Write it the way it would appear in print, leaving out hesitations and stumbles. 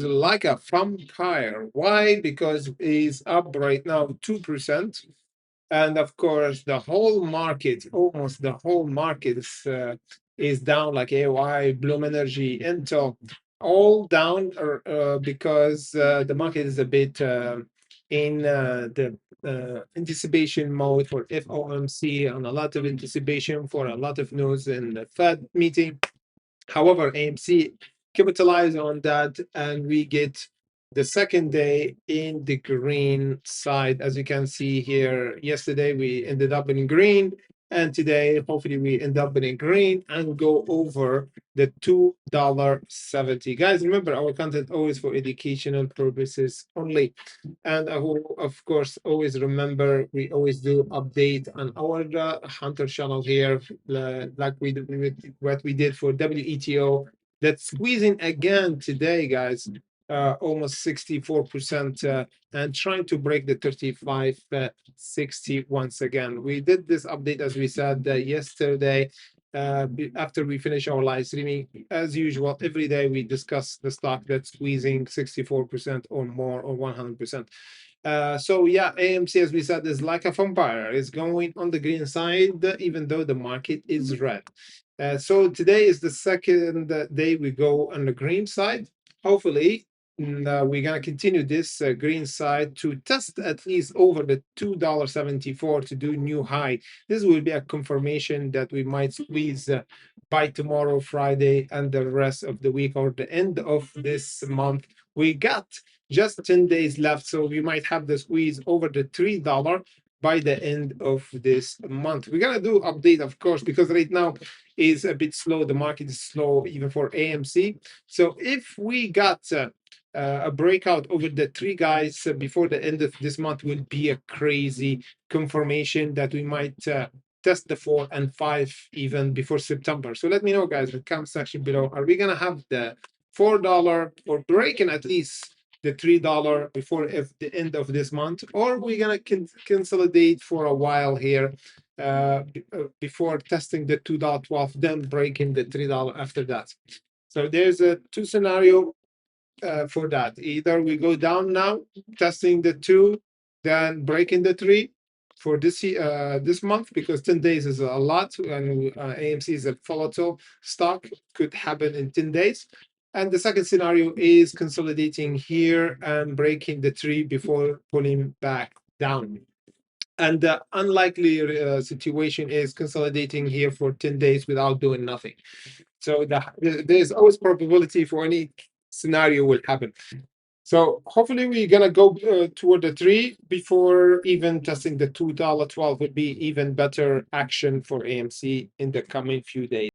is like a vampire. Why? Because it's up right now 2%. And of course, the whole market, almost the whole market is down, like AOI, Bloom Energy, Intel, all down because the market is a bit in the anticipation mode for FOMC and a lot of anticipation for a lot of news in the Fed meeting. However, AMC capitalized on that, and we get the second day in the green side. As you can see here, yesterday we ended up in green, and today, hopefully, we end up in green and go over the $2.70. Guys, remember our content always for educational purposes only. And I will, of course, always remember we always do update on our Hunter channel here, like what we did for WETO. That's squeezing again today, guys. Almost 64%, and trying to break the 35.60 once again. We did this update, as we said yesterday, after we finish our live streaming. As usual, every day we discuss the stock that's squeezing 64% or more, or 100%. So yeah, AMC, as we said, is like a vampire. It's going on the green side, even though the market is red. So today is the second day we go on the green side. Hopefully, we're gonna continue this green side to test at least over the $2.74 to do new high. This will be a confirmation that we might squeeze by tomorrow, Friday, and the rest of the week, or the end of this month. We got just 10 days left, so we might have the squeeze over the $3 by the end of this month. We're gonna do update, of course, because right now is a bit slow. The market is slow even for AMC. So if we got a breakout over the three guys before the end of this month, will be a crazy confirmation that we might test the 4 and 5 even before September. So let me know, guys, in the comment section below. Are we gonna have the $4 or breaking at least the $3 before the end of this month, or we're gonna consolidate for a while here before testing the $2.12, then breaking the $3 after that? So there's a two scenario for that. Either we go down now, testing the 2, then breaking the 3 for this month, because 10 days is a lot, and AMC is a volatile stock, could happen in 10 days. And the second scenario is consolidating here and breaking the 3 before pulling back down. And the unlikely situation is consolidating here for 10 days without doing nothing. So there's always probability for any scenario will happen. So hopefully we're gonna go toward the 3 before even testing the $2.12 would be even better action for AMC in the coming few days.